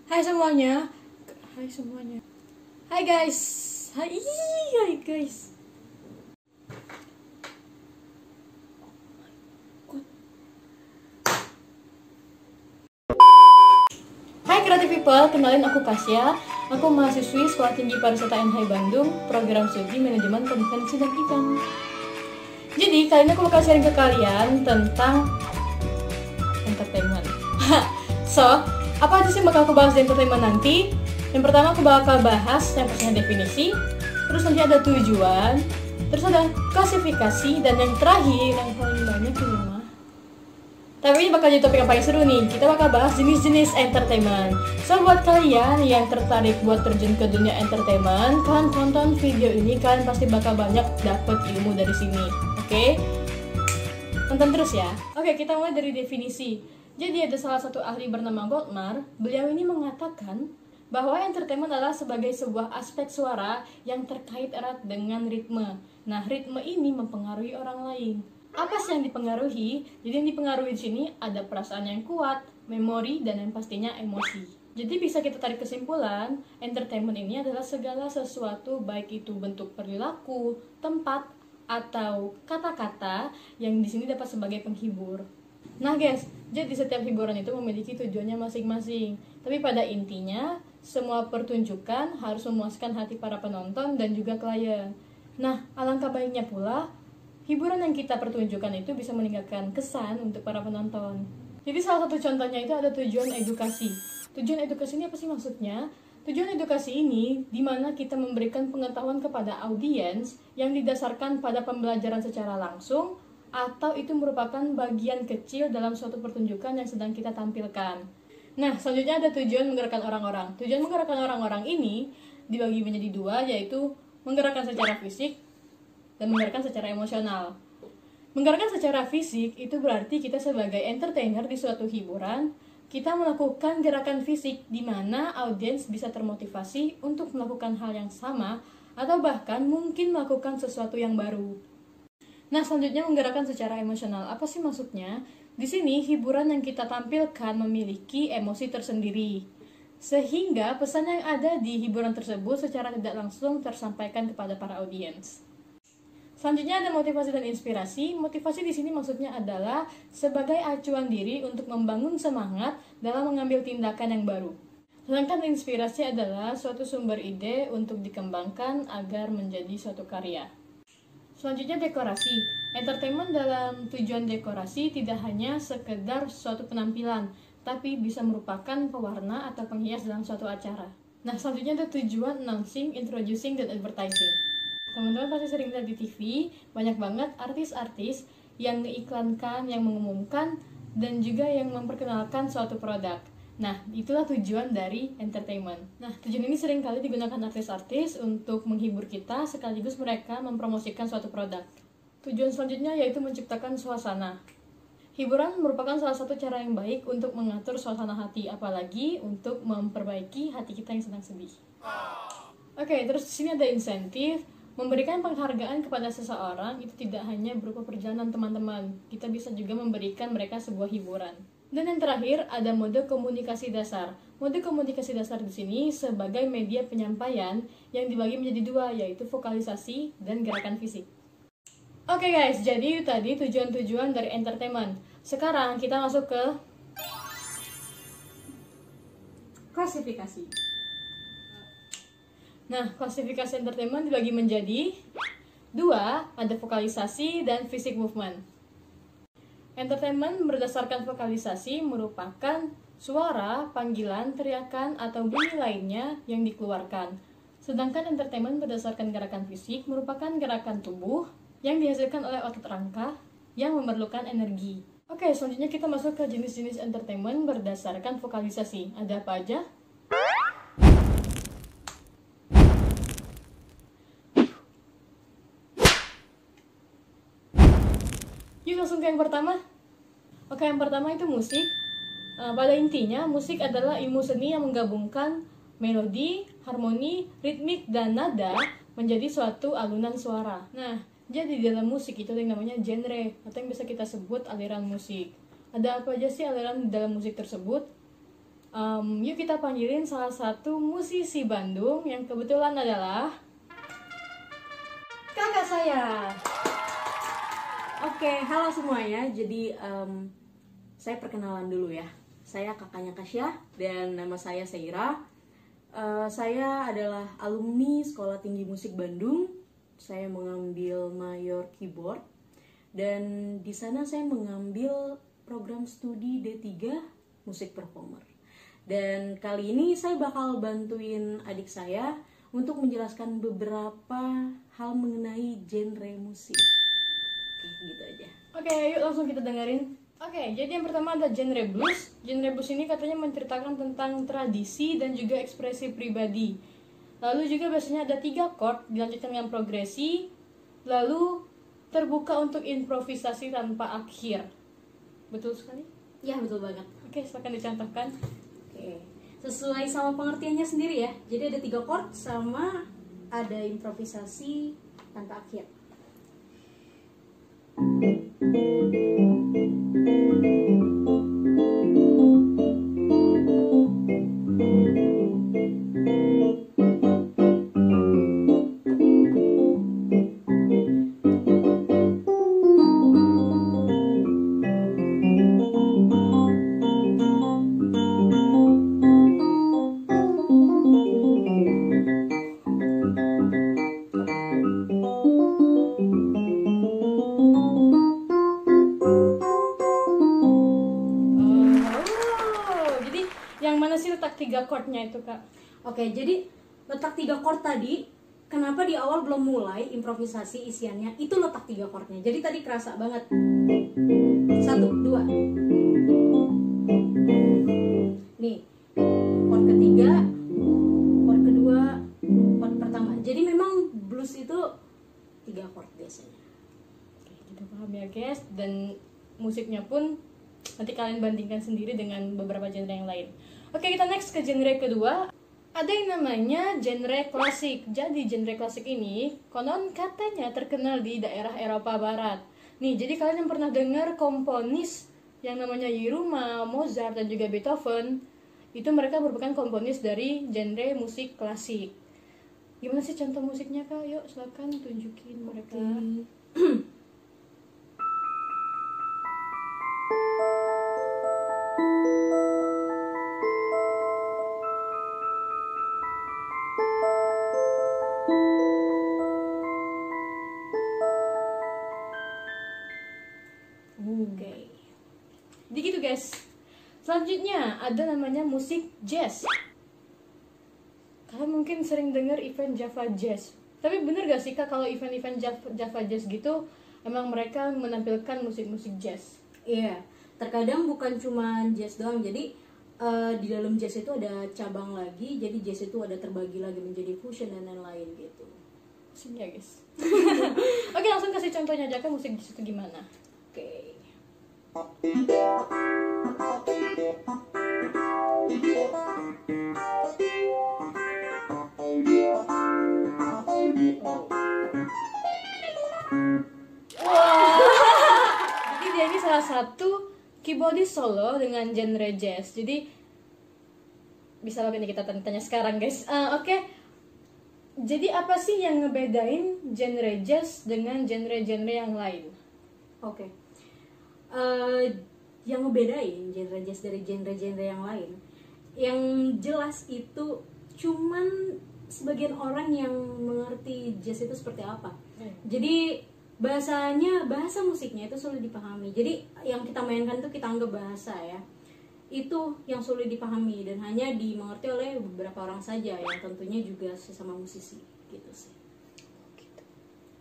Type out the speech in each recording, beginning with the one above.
Hai semuanya. Hai semuanya. Hai guys. Hai guys. Hai Creative People, kenalin aku Kasya. Aku mahasiswi Sekolah Tinggi Pariwisata NHI Bandung, program studi manajemen konvensi dan event. Jadi kali ini aku bakal sharing ke kalian tentang entertainment. So, apa aja sih bakal aku bahas di entertainment nanti? Yang pertama aku bakal bahas yang pastinya definisi, terus nanti ada tujuan, terus ada klasifikasi, dan yang terakhir yang paling banyak ini mah. Tapi ini bakal jadi topik yang paling seru nih. Kita bakal bahas jenis-jenis entertainment. So buat kalian yang tertarik buat terjun ke dunia entertainment, kalian tonton video ini, kalian pasti bakal banyak dapet ilmu dari sini. Oke? Tonton terus ya. Oke, kita mulai dari definisi. Jadi ada salah satu ahli bernama Goldmar. Beliau ini mengatakan bahwa entertainment adalah sebagai sebuah aspek suara yang terkait erat dengan ritme. Nah, ritme ini mempengaruhi orang lain. Apa sih yang dipengaruhi? Jadi yang dipengaruhi di sini ada perasaan yang kuat, memori, dan yang pastinya emosi. Jadi bisa kita tarik kesimpulan, entertainment ini adalah segala sesuatu baik itu bentuk perilaku, tempat, atau kata-kata yang di sini dapat sebagai penghibur. Nah guys, jadi setiap hiburan itu memiliki tujuannya masing-masing. Tapi pada intinya, semua pertunjukan harus memuaskan hati para penonton dan juga klien. Nah, alangkah baiknya pula, hiburan yang kita pertunjukkan itu bisa meningkatkan kesan untuk para penonton. Jadi salah satu contohnya itu ada tujuan edukasi. Tujuan edukasi ini apa sih maksudnya? Tujuan edukasi ini dimana kita memberikan pengetahuan kepada audiens yang didasarkan pada pembelajaran secara langsung, atau itu merupakan bagian kecil dalam suatu pertunjukan yang sedang kita tampilkan. Nah, selanjutnya ada tujuan menggerakkan orang-orang. Tujuan menggerakkan orang-orang ini dibagi menjadi dua, yaitu menggerakkan secara fisik dan menggerakkan secara emosional. Menggerakkan secara fisik itu berarti kita sebagai entertainer di suatu hiburan, kita melakukan gerakan fisik di mana audiens bisa termotivasi untuk melakukan hal yang sama atau bahkan mungkin melakukan sesuatu yang baru. Nah, selanjutnya menggerakkan secara emosional. Apa sih maksudnya? Di sini hiburan yang kita tampilkan memiliki emosi tersendiri, sehingga pesan yang ada di hiburan tersebut secara tidak langsung tersampaikan kepada para audiens. Selanjutnya ada motivasi dan inspirasi. Motivasi di sini maksudnya adalah sebagai acuan diri untuk membangun semangat dalam mengambil tindakan yang baru. Sedangkan inspirasi adalah suatu sumber ide untuk dikembangkan agar menjadi suatu karya. Selanjutnya dekorasi. Entertainment dalam tujuan dekorasi tidak hanya sekedar suatu penampilan, tapi bisa merupakan pewarna atau penghias dalam suatu acara. Nah, selanjutnya ada tujuan announcing, introducing, dan advertising. Teman-teman pasti sering lihat di TV, banyak banget artis-artis yang mengiklankan, yang mengumumkan, dan juga yang memperkenalkan suatu produk. Nah, itulah tujuan dari entertainment. Nah, tujuan ini sering kali digunakan artis-artis untuk menghibur kita, sekaligus mereka mempromosikan suatu produk. Tujuan selanjutnya yaitu menciptakan suasana. Hiburan merupakan salah satu cara yang baik untuk mengatur suasana hati, apalagi untuk memperbaiki hati kita yang sedang sedih. Oke, terus di sini ada insentif. Memberikan penghargaan kepada seseorang itu tidak hanya berupa perjalanan teman-teman. Kita bisa juga memberikan mereka sebuah hiburan. Dan yang terakhir ada mode komunikasi dasar. Mode komunikasi dasar di sini sebagai media penyampaian yang dibagi menjadi dua, yaitu vokalisasi dan gerakan fisik. Oke guys, jadi tadi tujuan-tujuan dari entertainment. Sekarang kita masuk ke klasifikasi. Nah, klasifikasi entertainment dibagi menjadi dua, ada vokalisasi dan fisik movement. Entertainment berdasarkan vokalisasi merupakan suara, panggilan, teriakan, atau bunyi lainnya yang dikeluarkan. Sedangkan entertainment berdasarkan gerakan fisik merupakan gerakan tubuh yang dihasilkan oleh otot rangka yang memerlukan energi. Oke, selanjutnya kita masuk ke jenis-jenis entertainment berdasarkan vokalisasi. Ada apa aja? Yuk langsung ke yang pertama. Oke, yang pertama itu musik. Pada intinya, musik adalah ilmu seni yang menggabungkan melodi, harmoni, ritmik, dan nada menjadi suatu alunan suara. Nah, jadi di dalam musik itu ada yang namanya genre, atau yang bisa kita sebut aliran musik. Ada apa aja sih aliran di dalam musik tersebut? Yuk kita panggilin salah satu musisi Bandung yang kebetulan adalah kakak saya. Oke, halo semuanya. Jadi saya perkenalan dulu ya. Saya kakaknya Kasya dan nama saya Seira. Saya adalah alumni Sekolah Tinggi Musik Bandung. Saya mengambil mayor keyboard dan di sana saya mengambil program studi D3 musik performer. Dan kali ini saya bakal bantuin adik saya untuk menjelaskan beberapa hal mengenai genre musik. Oke, gitu aja. Oke, yuk langsung kita dengerin. Oke, jadi yang pertama ada genre blues. Genre blues ini katanya menceritakan tentang tradisi dan juga ekspresi pribadi. Lalu juga biasanya ada 3 chord, dilanjutkan dengan progresi, lalu terbuka untuk improvisasi tanpa akhir. Betul sekali? Ya, betul banget. Oke, silakan dicontohkan. Oke, sesuai sama pengertiannya sendiri ya. Jadi ada 3 chord sama ada improvisasi tanpa akhir. Jadi yang mana sih letak 3 chordnya itu, Kak? Oke, jadi letak 3 chord tadi, kenapa di awal belum mulai improvisasi isiannya, itu letak 3 chordnya. Jadi tadi kerasa banget. 1, 2. Nih, chord ketiga, chord kedua, chord pertama. Jadi memang blues itu 3 chord biasanya. Oke, kita paham ya, guys. Dan musiknya pun nanti kalian bandingkan sendiri dengan beberapa genre yang lain. Oke, kita next ke genre kedua. Ada yang namanya genre klasik. Jadi genre klasik ini konon katanya terkenal di daerah Eropa Barat. Nih, jadi kalian yang pernah dengar komponis yang namanya Yiruma, Mozart, dan juga Beethoven, itu mereka merupakan komponis dari genre musik klasik. Gimana sih contoh musiknya, Kak? Yuk, silakan tunjukin mereka. Oke. Jadi gitu, guys. Selanjutnya ada namanya musik jazz. Kalian mungkin sering dengar event Java Jazz. Tapi bener gak sih, Kak, kalau event-event Java Jazz gitu emang mereka menampilkan musik-musik jazz? Iya, terkadang bukan cuma jazz doang. Jadi di dalam jazz itu ada cabang lagi. Jadi jazz itu ada terbagi lagi menjadi fusion dan lain-lain gitu. Pusing ya, guys. Oke, langsung kasih contohnya aja, Kak, musik jazz itu gimana? Oke. Jadi dia ini salah satu keyboardist solo dengan genre jazz. Jadi bisa loh ini kita tanya sekarang, guys. Oke. Jadi apa sih yang ngebedain genre jazz dengan genre-genre yang lain? Oke. Yang ngebedain genre jazz dari genre-genre yang lain, yang jelas itu cuman sebagian orang yang mengerti jazz itu seperti apa. Jadi bahasa musiknya itu sulit dipahami. Jadi yang kita mainkan tuh kita anggap bahasa ya. Itu yang sulit dipahami dan hanya dimengerti oleh beberapa orang saja, yang tentunya juga sesama musisi gitu sih.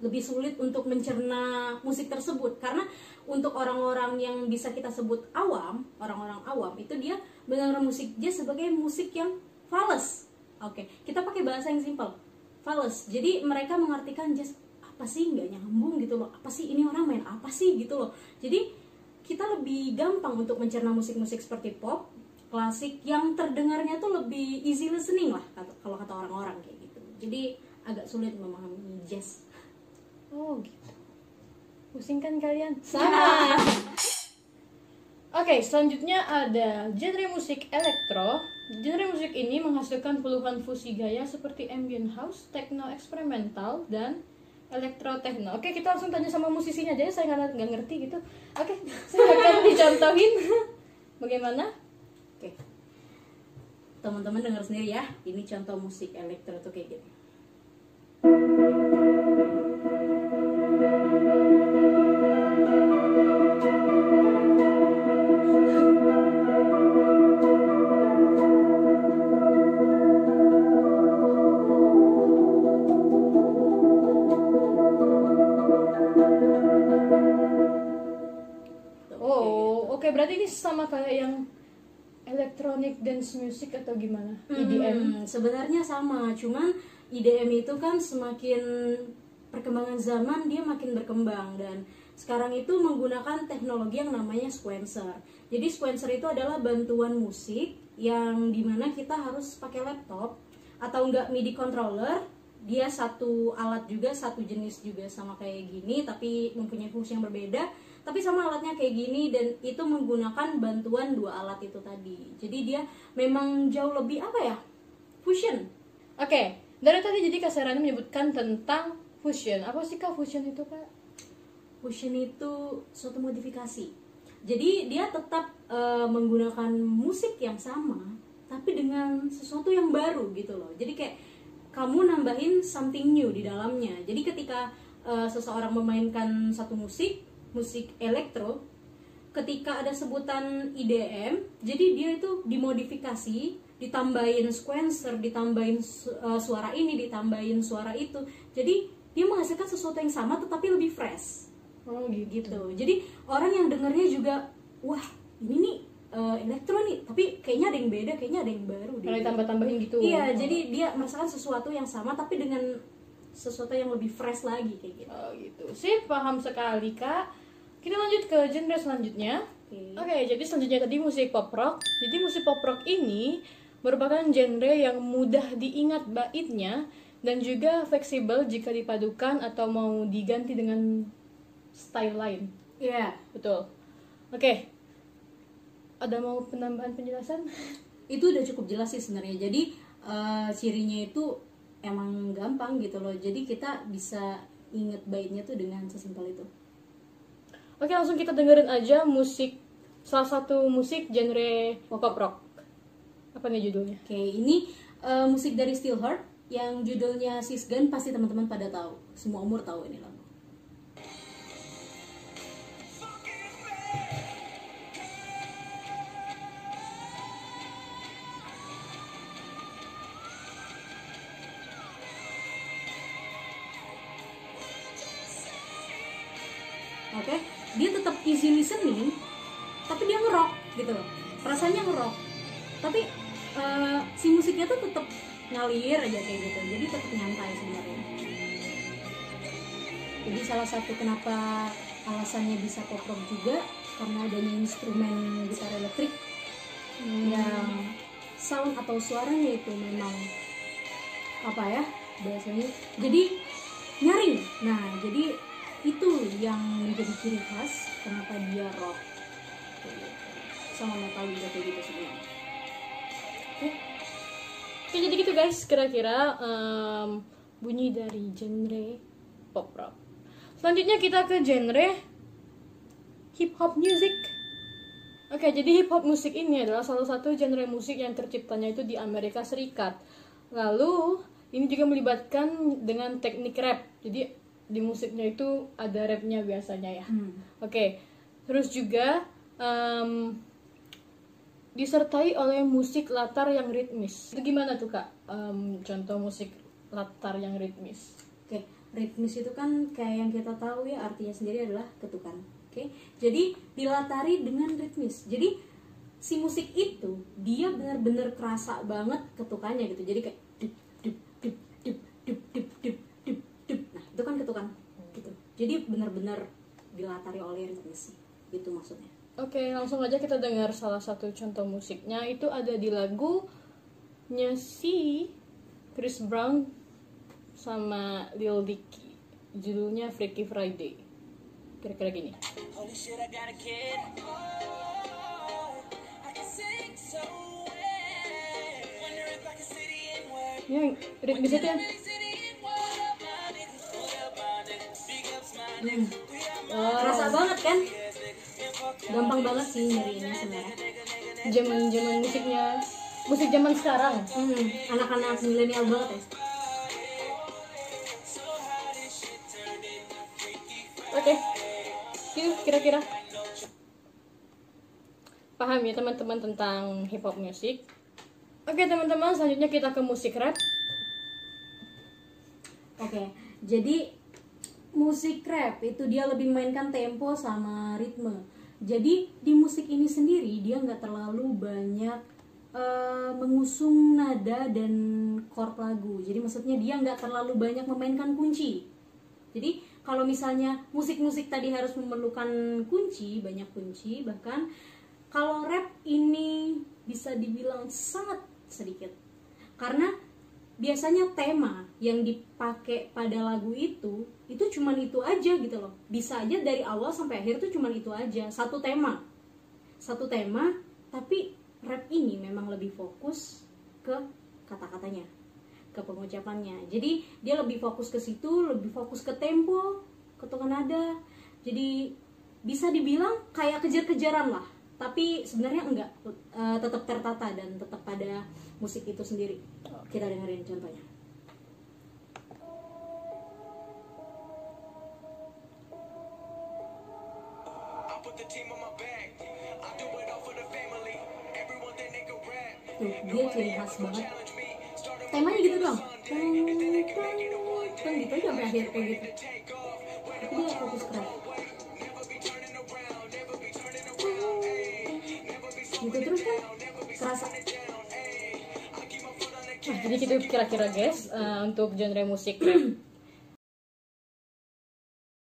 Lebih sulit untuk mencerna musik tersebut karena untuk orang-orang yang bisa kita sebut awam, orang-orang awam itu dia mendengar musik jazz sebagai musik yang fals. Oke, kita pakai bahasa yang simpel, fals. Jadi mereka mengartikan jazz apa sih, nggak nyambung gitu loh, apa sih ini orang main apa sih gitu loh. Jadi kita lebih gampang untuk mencerna musik-musik seperti pop, klasik yang terdengarnya tuh lebih easy listening lah kalau kata orang-orang kayak gitu. Jadi agak sulit memahami jazz. Oh gitu. Pusing kan kalian? Sama. Oke, selanjutnya ada genre musik elektro. Genre musik ini menghasilkan puluhan fusi gaya seperti ambient house, techno eksperimental, dan elektro techno. Oke, kita langsung tanya sama musisinya aja ya, saya nggak ngerti gitu. Oke, saya akan dicontohin. Bagaimana? Oke, teman-teman dengar sendiri ya, ini contoh musik elektro tuh kayak gini. Oke, berarti ini sama kayak yang electronic dance music atau gimana? EDM? Sebenarnya sama, cuman EDM itu kan semakin perkembangan zaman dia makin berkembang, dan sekarang itu menggunakan teknologi yang namanya sequencer. Jadi sequencer itu adalah bantuan musik yang dimana kita harus pakai laptop atau enggak MIDI controller. Dia satu alat juga, satu jenis juga sama kayak gini, tapi mempunyai fungsi yang berbeda. Tapi sama alatnya kayak gini, dan itu menggunakan bantuan dua alat itu tadi. Jadi dia memang jauh lebih apa ya? Fusion. Oke, dari tadi jadi Kak Serani menyebutkan tentang fusion. Apa sih Kak fusion itu Kak? Fusion itu suatu modifikasi. Jadi dia tetap menggunakan musik yang sama, tapi dengan sesuatu yang baru gitu loh. Jadi kayak kamu nambahin something new di dalamnya. Jadi ketika seseorang memainkan satu musik elektro, ketika ada sebutan EDM, jadi dia itu dimodifikasi, ditambahin sequencer, ditambahin suara ini, ditambahin suara itu. Jadi dia menghasilkan sesuatu yang sama tetapi lebih fresh. Oh gitu. Jadi orang yang dengarnya juga, wah ini nih elektro nih, tapi kayaknya ada yang beda, kayaknya ada yang baru. Kalau ditambah-tambahin gitu. Iya, jadi dia merasakan sesuatu yang sama tapi dengan sesuatu yang lebih fresh lagi kayak gitu. Oh gitu. Sip, paham sekali Kak. Kita lanjut ke genre selanjutnya. Oke, jadi selanjutnya tadi musik pop rock. Jadi musik pop rock ini merupakan genre yang mudah diingat baitnya dan juga fleksibel jika dipadukan atau mau diganti dengan style lain. Iya, betul. Oke. Ada mau penambahan penjelasan? Itu udah cukup jelas sih sebenarnya. Jadi cirinya itu emang gampang gitu loh. Jadi kita bisa inget baitnya tuh dengan sesimpel itu. Oke, langsung kita dengerin aja musik, salah satu musik genre pop rock. Apa nih judulnya? Oke, ini musik dari Steelheart yang judulnya Sis Gun, pasti teman-teman pada tahu. Semua umur tahu ini lagu. Oke, dia tetap easy listening, tapi dia ngerock gitu loh. Rasanya ngerock, tapi si musiknya tuh tetap ngalir aja kayak gitu. Jadi tetap nyantai sebenarnya. Jadi salah satu kenapa alasannya bisa pop rock juga karena adanya instrumen gitar elektrik yang sound atau suaranya itu memang apa ya bahasanya, jadi nyaring. Nah, jadi itu yang menjadi ciri khas kenapa dia rock. Sama metal juga kayak gitu sebenarnya. Oke, jadi gitu guys, kira-kira bunyi dari genre pop rock. Selanjutnya kita ke genre hip hop music. Oke, jadi hip hop musik ini adalah salah satu genre musik yang terciptanya itu di Amerika Serikat. Lalu ini juga melibatkan dengan teknik rap. Jadi di musiknya itu ada rapnya biasanya ya. Oke, terus juga disertai oleh musik latar yang ritmis. Itu gimana tuh Kak? Contoh musik latar yang ritmis. Oke, ritmis itu kan kayak yang kita tahu ya, artinya sendiri adalah ketukan. Oke, jadi dilatari dengan ritmis. Jadi si musik itu dia benar-benar kerasa banget ketukannya gitu. Jadi kayak dup dup dup dup dup dup dup dup dup. Nah, itu kan ketukan gitu. Jadi benar-benar dilatari oleh ritmis. Itu maksudnya. Oke, langsung aja kita dengar salah satu contoh musiknya. Itu ada di lagunya si Chris Brown sama Lil Dicky. Judulnya Freaky Friday. Kira-kira gini. Yang ritmisnya tuh yang Kerasa banget kan? Gampang banget sih nyariinnya sebenarnya. zaman musik zaman sekarang. Anak-anak milenial banget ya. Oke, itu kira-kira paham ya teman-teman tentang hip hop music. Oke teman-teman, selanjutnya kita ke musik rap. Oke, jadi musik rap itu dia lebih mainkan tempo sama ritme. Jadi di musik ini sendiri dia nggak terlalu banyak mengusung nada dan chord lagu. Jadi maksudnya dia nggak terlalu banyak memainkan kunci. Jadi kalau misalnya musik-musik tadi harus memerlukan kunci, banyak kunci, bahkan kalau rap ini bisa dibilang sangat sedikit. Karena biasanya tema yang dipakai pada lagu itu cuman itu aja gitu loh. Bisa aja dari awal sampai akhir tuh cuman itu aja, satu tema, tapi rap ini memang lebih fokus ke kata-katanya, ke pengucapannya. Jadi dia lebih fokus ke situ, lebih fokus ke tempo, ke tone nada. Jadi bisa dibilang kayak kejar-kejaran lah, tapi sebenarnya enggak, tetap tertata dan tetap pada musik itu sendiri. Kita dengerin contohnya. Tuh, dia ciri khas banget. Temanya gitu doang. Kan gitu aja sampai akhir kayak gitu. Tapi dia fokus keras. Gitu terus kan kerasa. Nah, jadi gitu kira-kira guys untuk genre musik